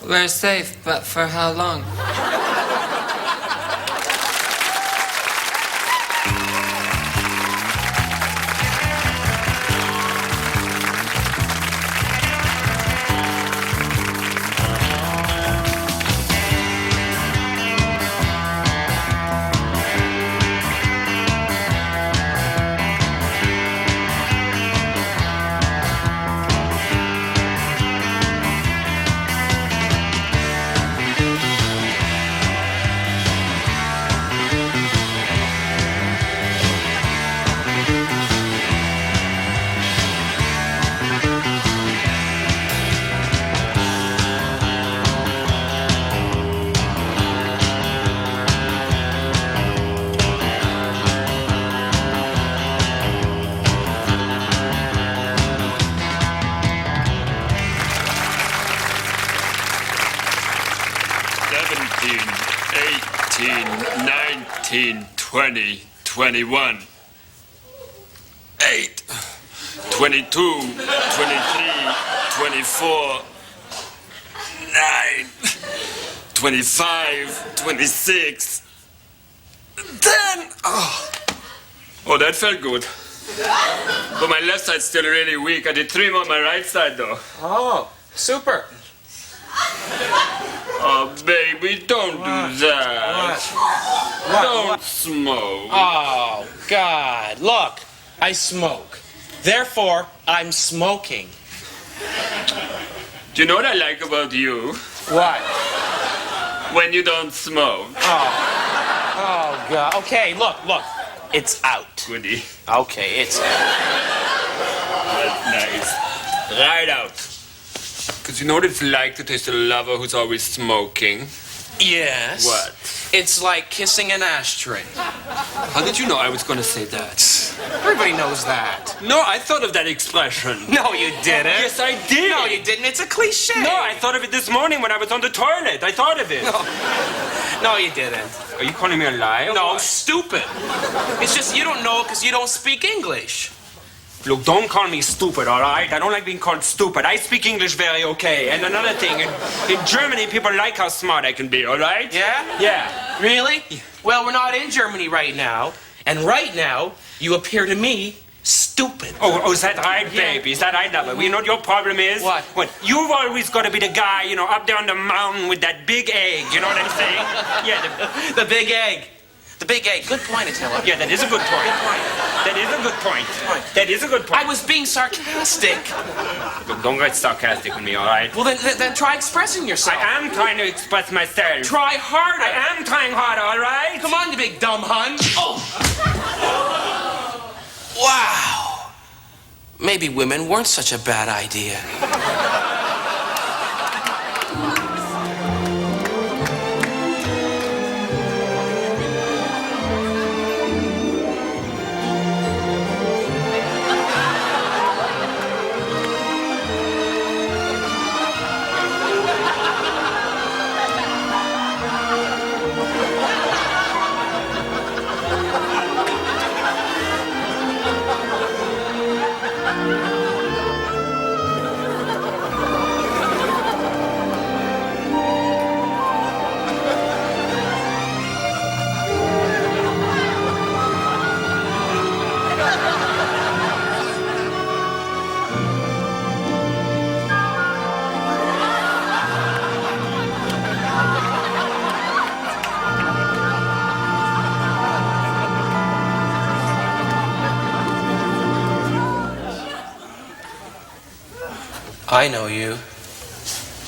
We're safe, but for how long? Eighteen, 19, 20, 21, 8, 22, 23, 24, 9, 25, 26, 10. Oh, that felt good. But my left side's still really weak. I did 3 more on my right side, though. Oh, super. Oh, baby, don't do that. Don't smoke. Oh, God. Look, I smoke. Therefore, I'm smoking. Do you know what I like about you? What? When you don't smoke. Oh, God. Okay, look. It's out. Goody. Okay, it's out. That's nice. Right out. Because you know what it's like to taste a lover who's always smoking? Yes. What? It's like kissing an ashtray. How did you know I was going to say that? Everybody knows that. No, I thought of that expression. No, you didn't. Yes, I did. No, you didn't. It's a cliche. No, I thought of it this morning when I was on the toilet. I thought of it. No, you didn't. Are you calling me a liar? No, stupid. It's just you don't know because you don't speak English. Look, don't call me stupid, all right? I don't like being called stupid. I speak English very okay. And another thing, in Germany, people like how smart I can be, all right? Yeah? Yeah. Really? Well, we're not in Germany right now. And right now, you appear to me stupid. Oh, is that right, baby? Is that right, lover? You know what your problem is? What? You've always got to be the guy, up there on the mountain with that big egg. You know what I'm saying? Yeah, The big egg. The big egg. Good point, Attila. Yeah, that is a good point. Good point. That is a good point. That is a good point. I was being sarcastic. Look, don't get sarcastic with me, all right? Well, then try expressing yourself. I am trying to express myself. Try harder. I am trying hard, all right? Come on, you big dumb hun. Oh! Wow. Maybe women weren't such a bad idea. I know you.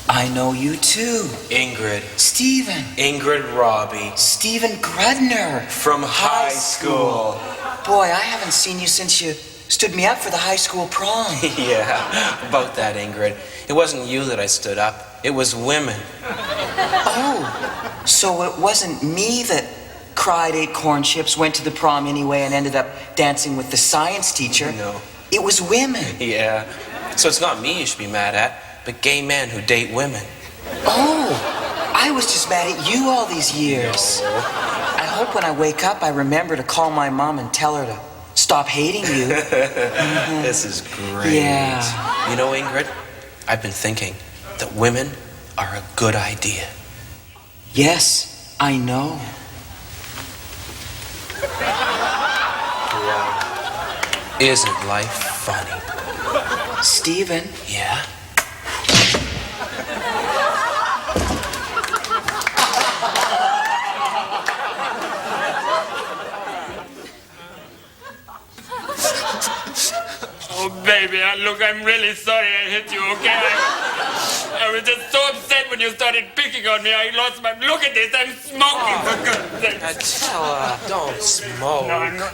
I know you too. Ingrid. Stephen. Ingrid Robbie. Stephen Grudner. From high school. Boy, I haven't seen you since you stood me up for the high school prom. Yeah, about that, Ingrid. It wasn't you that I stood up. It was women. Oh, so it wasn't me that cried, ate corn chips, went to the prom anyway, and ended up dancing with the science teacher. No. It was women. Yeah. So it's not me you should be mad at, but gay men who date women. Oh, I was just mad at you all these years. No. I hope when I wake up I remember to call my mom and tell her to stop hating you. This is great. Yeah. You know, Ingrid, I've been thinking that women are a good idea. Yes, I know. Wow. Isn't life funny? Stephen. Yeah? Oh, baby, look, I'm really sorry I hit you, okay? I was just so upset when you started picking on me. I lost my... Look at this, I'm smoking, for goodness sake. Attila, don't smoke. No, I'm not...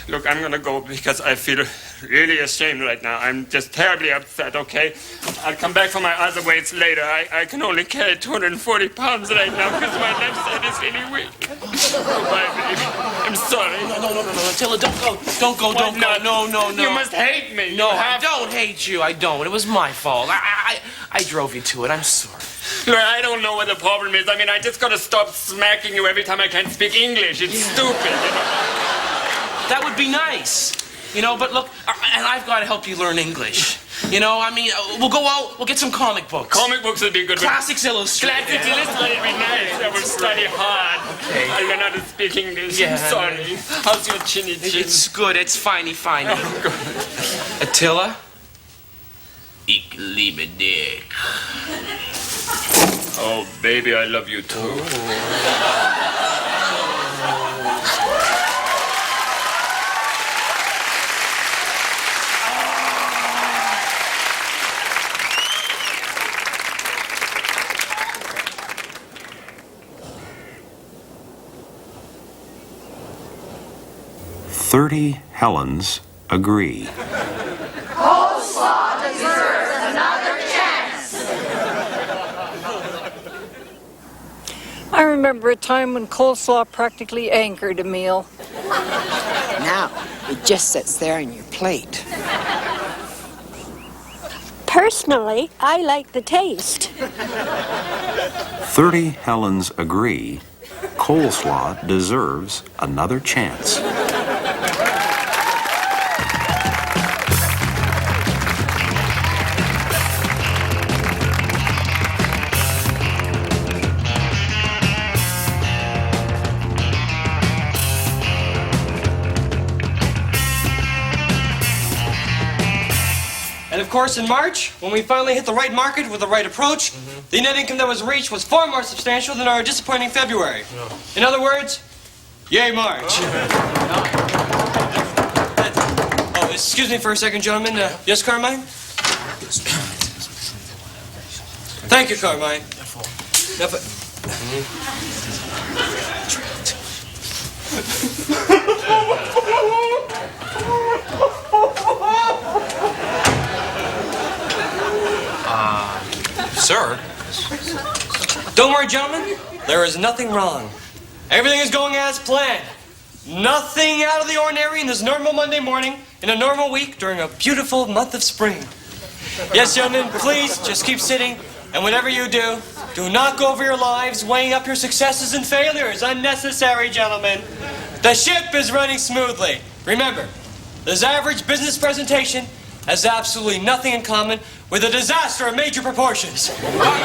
Look, I'm gonna go because I feel really ashamed right now. I'm just terribly upset, okay? I'll come back for my other weights later. I can only carry 240 pounds right now because my left side is really weak. Goodbye, baby. I'm sorry. No, Attila, don't go. Don't go, don't not? go. No. You must hate me. No, You I have... don't hate you. I don't. It was my fault. I drove you to it. I'm sorry. Look, I don't know what the problem is. I mean, I just gotta stop smacking you every time I can't speak English. It's stupid, you know? That would be nice. You know, but look, and I've got to help you learn English. You know, I mean, we'll go out, we'll get some comic books. Comic books would be good. Classics Illustrated. Classics Illustrated would be nice. I will study hard. Okay. I'll learn how to speak English. Yeah. I'm sorry. How's your chinny chin? It's good, it's finey. Oh, good. Attila? Ich liebe dich. Oh, baby, I love you too. Helens agree. Coleslaw deserves another chance. I remember a time when coleslaw practically anchored a meal. Now, it just sits there on your plate. Personally, I like the taste. 30 Helens agree. Coleslaw deserves another chance. And of course, in March, when we finally hit the right market with the right approach, the net income that was reached was far more substantial than our disappointing February. In other words, Yay, March. Oh, excuse me for a second, gentlemen. Yes, Carmine? Thank you, Carmine. Sir? Don't worry, gentlemen. There is nothing wrong. Everything is going as planned. Nothing out of the ordinary in this normal Monday morning in a normal week during a beautiful month of spring. Yes, gentlemen, please just keep sitting. And whatever you do, do not go over your lives weighing up your successes and failures. Unnecessary, gentlemen. The ship is running smoothly. Remember, this average business presentation has absolutely nothing in common with a disaster of major proportions. I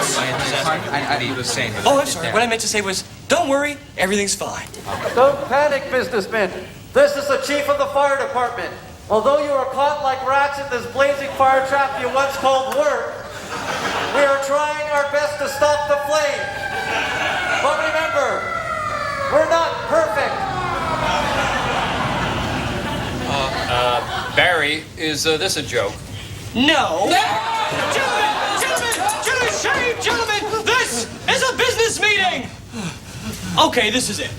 was saying. Oh, I'm sorry. What I meant to say was, don't worry, everything's fine. Don't panic, businessmen. This is the chief of the fire department. Although you are caught like rats in this blazing fire trap you once called work, we are trying our best to stop the flame. But remember, we're not perfect. Barry, is this a joke? No. Gentlemen, shame, gentlemen! This is a business meeting! Okay, this is it.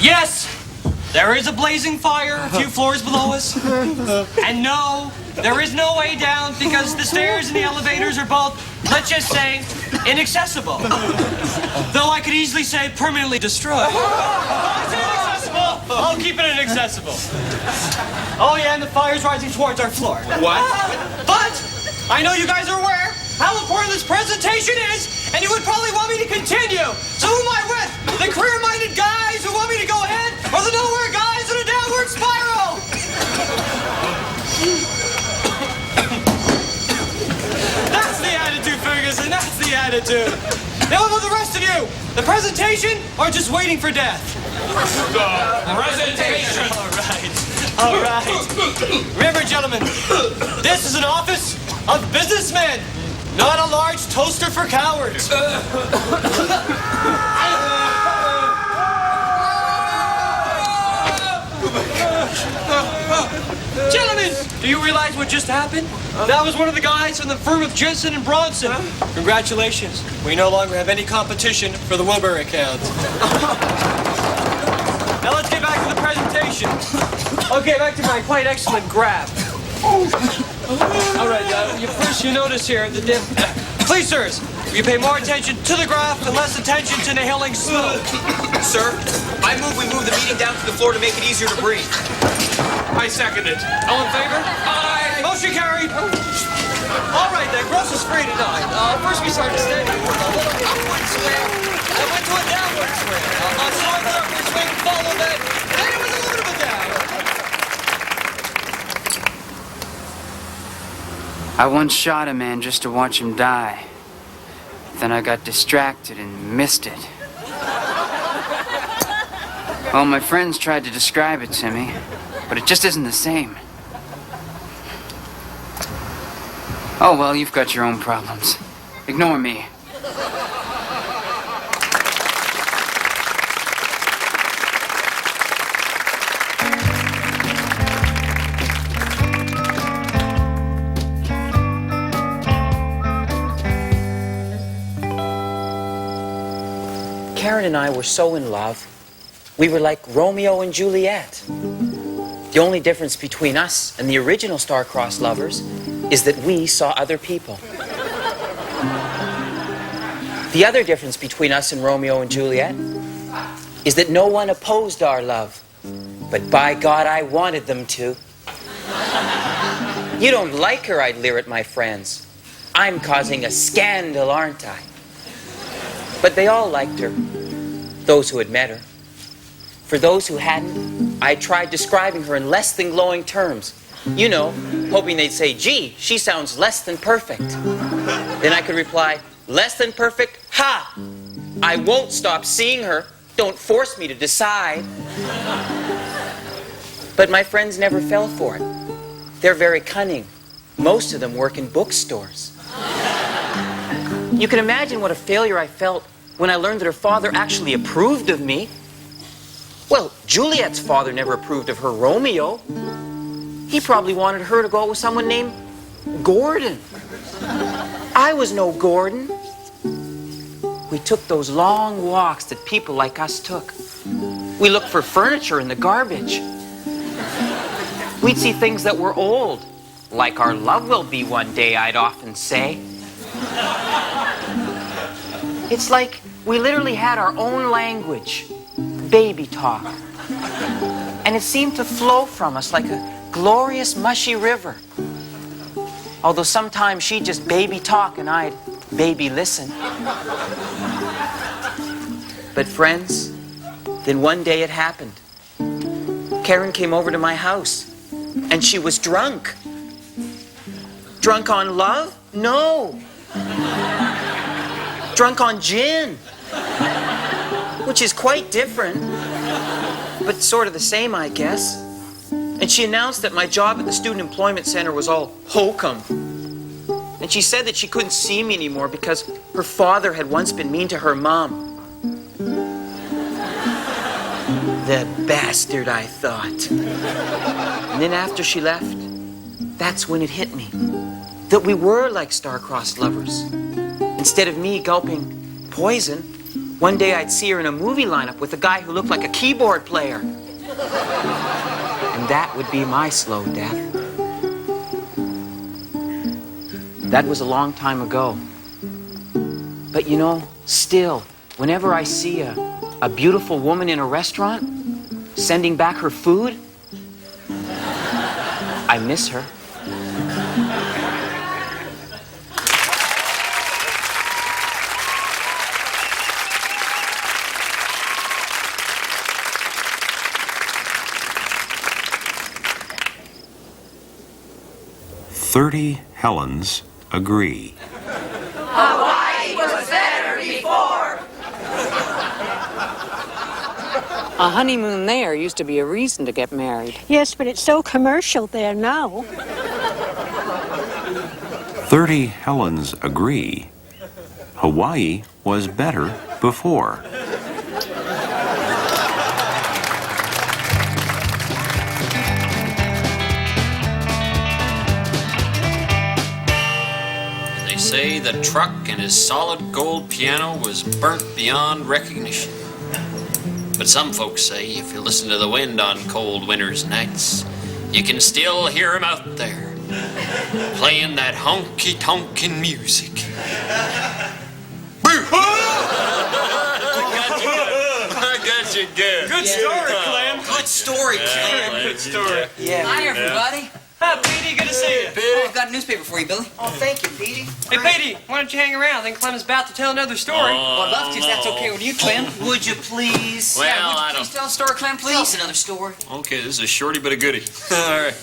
Yes, there is a blazing fire a few floors below us. And no, there is no way down because the stairs and the elevators are both, let's just say, inaccessible. Though I could easily say permanently destroyed. I say inaccessible, I'll keep it inaccessible. Oh yeah, and the fire's rising towards our floor. What? But I know you guys are aware how important this presentation is, and you would probably want me to continue. So who am I with? The career-minded guys who want me to go ahead, or the nowhere guys in a downward spiral? That's the attitude, Ferguson. That's the attitude. Now, what about the rest of you? The presentation, or just waiting for death? The presentation. All right. Remember, gentlemen, this is an office of businessmen, not a large toaster for cowards. Gentlemen, do you realize what just happened? That was one of the guys from the firm of Jensen and Bronson. Congratulations. We no longer have any competition for the Wilbur account. Now let's get back to the presentation. Okay, back to my quite excellent graph. All right, first you notice here the dip. Please, sirs, you pay more attention to the graph and less attention to inhaling smoke. Sir, I move the meeting down to the floor to make it easier to breathe. I second it. All in favor? Aye. Motion carried. All right, then. Gross is free tonight. First we started standing with a little upward swing. I went to a downward swing. A slight upward swing followed that. Then it was a little bit of a down. I once shot a man just to watch him die. Then I got distracted and missed it. Well, my friends tried to describe it to me, but it just isn't the same. Oh, well, you've got your own problems. Ignore me. Karen and I were so in love. We were like Romeo and Juliet. The only difference between us and the original star-crossed lovers is that we saw other people. The other difference between us and Romeo and Juliet is that no one opposed our love. But by God, I wanted them to. You don't like her, I'd leer at my friends. I'm causing a scandal, aren't I? But they all liked her, those who had met her. For those who hadn't, I tried describing her in less than glowing terms. You know, hoping they'd say, gee, she sounds less than perfect. Then I could reply, less than perfect? Ha! I won't stop seeing her. Don't force me to decide. But my friends never fell for it. They're very cunning. Most of them work in bookstores. You can imagine what a failure I felt when I learned that her father actually approved of me. Well, Juliet's father never approved of her Romeo. He probably wanted her to go out with someone named Gordon. I was no Gordon. We took those long walks that people like us took. We looked for furniture in the garbage. We'd see things that were old, like our love will be one day, I'd often say. It's like we literally had our own language, baby talk. And it seemed to flow from us like a glorious, mushy river. Although sometimes she'd just baby talk and I'd baby listen. But friends, then one day it happened. Karen came over to my house and she was drunk. Drunk on love? No. Drunk on gin, which is quite different, but sort of the same, I guess. And she announced that my job at the Student Employment Center was all hokum. And she said that she couldn't see me anymore because her father had once been mean to her mom. The bastard, I thought. And then after she left, that's when it hit me. That we were like star-crossed lovers. Instead of me gulping poison, one day I'd see her in a movie lineup with a guy who looked like a keyboard player. And that would be my slow death. That was a long time ago. But you know, still, whenever I see a beautiful woman in a restaurant sending back her food, I miss her. "30 Helens agree." Hawaii was better before. A honeymoon there used to be a reason to get married. Yes, but it's so commercial there now. 30 Helens agree. Hawaii was better before. They say the truck and his solid gold piano was burnt beyond recognition. But some folks say if you listen to the wind on cold winter's nights, you can still hear him out there, playing that honky-tonkin' music. I got you good. Good story, Clem. Good story, Clem. Good story. Yeah. Hi, everybody. Hi, Petey. Good to see you. Oh, I've got a newspaper for you, Billy. Oh, thank you, Petey. Hey, Petey, why don't you hang around? I think Clem's about to tell another story. Well, I'd love to if that's okay with you, Clem. Would you please? Well, Yeah, would you I please don't... tell a story, Clem, please? Tell us another story. Okay, this is a shorty but a goodie. All right.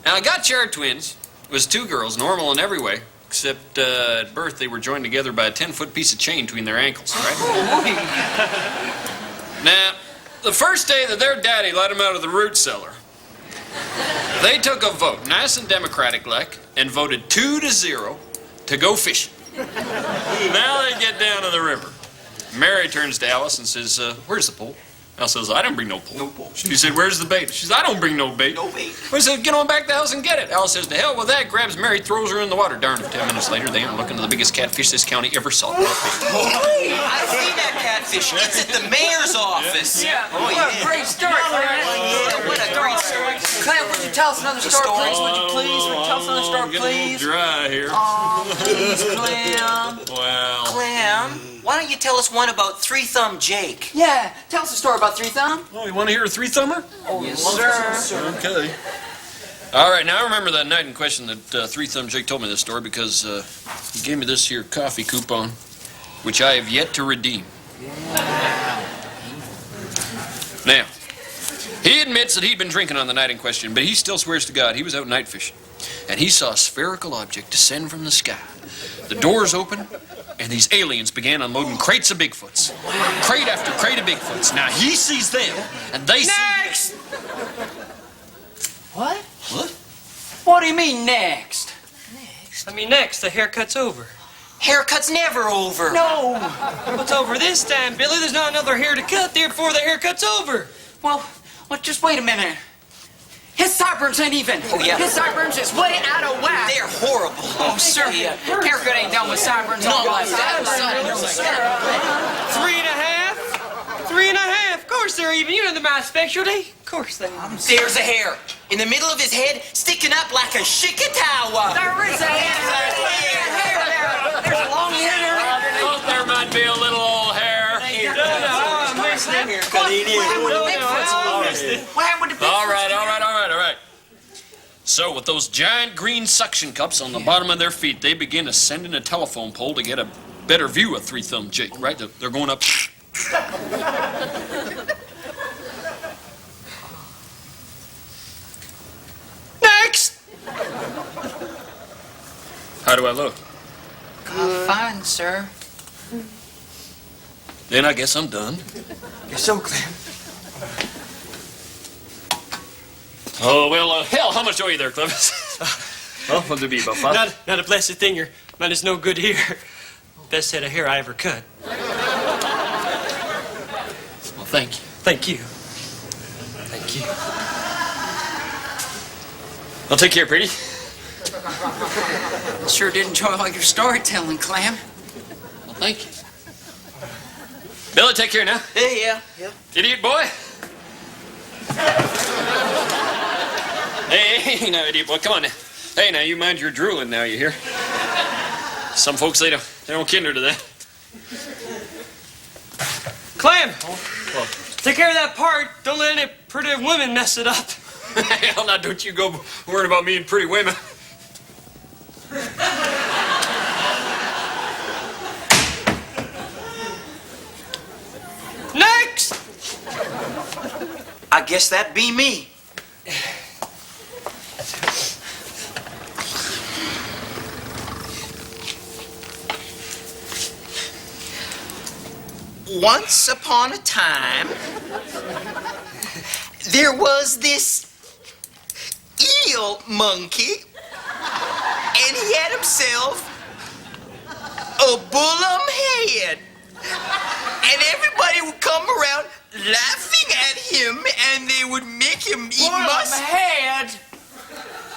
Now, I got your twins. It was two girls, normal in every way, except at birth they were joined together by a 10-foot piece of chain between their ankles, right? Now, the first day that their daddy let them out of the root cellar, they took a vote, nice and democratic-like, and voted 2-0 to go fishing. Now they get down to the river. Mary turns to Alice and says, where's the pole? Alice says, I didn't bring no pole. No pole. She said, where's the bait? She says, I don't bring no bait. No bait. We said, get on back to the house and get it. Alice says, to hell with that, grabs Mary, throws her in the water. Darn it, 10 minutes later, they are looking at the biggest catfish this county ever saw. I've seen that catfish. It's at the mayor's office. Yeah. Oh, What a great story, Clem. Yeah, what a great story. Clem, would you tell us another story, please? Would you please? Would you tell us another story, please? Dry here. Oh, please, Clem. Well. Clem, why don't you tell us one about Three Thumb Jake? Yeah. Tell us a story about Three Thumb. Oh, you want to hear a three-thumber? Oh, yes, sir. Okay. All right, now I remember that night in question that Three Thumb Jake told me this story because he gave me this here coffee coupon, which I have yet to redeem. Now, he admits that he'd been drinking on the night in question, but he still swears to God he was out night fishing, and he saw a spherical object descend from the sky. The doors opened, and these aliens began unloading crates of Bigfoots. Crate after crate of Bigfoots. Now, he sees them, and they Next! see... What? What? What do you mean, next? I mean, next, the haircut's over. Haircut's never over. No! What's over this time, Billy? There's not another hair to cut, therefore the haircut's over. Well, just wait a minute. His sideburns ain't even. Oh, yeah. His sideburns is way out of whack. They're horrible. Oh, sir. Haircut ain't done with sideburns all like that. 3.5? 3.5? Of course they're even. You know they're my specialty. Of course they are. There's a hair in the middle of his head sticking up like a shikatawa. There is a hair. There's a long hair there. I thought there might be a little old hair. All right. So, with those giant green suction cups on the bottom of their feet, they begin ascending a telephone pole to get a better view of Three-Thumb Jake, right? They're going up. Next! How do I look? Fine, sir. Then I guess I'm done. You're so Clem. Oh, well, hell, how much owe you there, Clevis? Well, what'd it be, about $5? Not a blessed thing. Your mine is no good here. Best head of hair I ever cut. Well, thank you. Thank you. Thank you. Well, take care, pretty. Sure did enjoy all your storytelling, Clam. Well, thank you. Billy, take care now. Yeah. Idiot boy. Hey, now, idiot boy, come on now. Hey, now, you mind your drooling now, you hear? Some folks, they don't kinder to that. Clem! Take care of that part. Don't let any pretty women mess it up. Hell, now, don't you go worrying about me and pretty women. Next! I guess that be me. Once upon a time, there was this eel monkey, and he had himself a bullum head. And everybody would come around laughing at him, and they would make him eat Bullum head?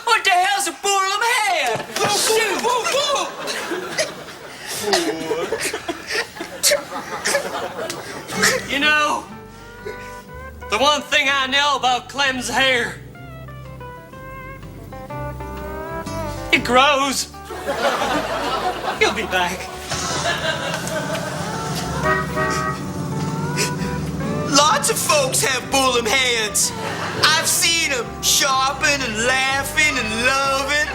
What the hell's a bullum head? You know, the one thing I know about Clem's hair, it grows. He'll be back. Lots of folks have bullum heads. I've seen them shopping and laughing and loving.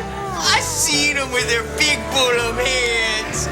I've seen them with their big bullum heads.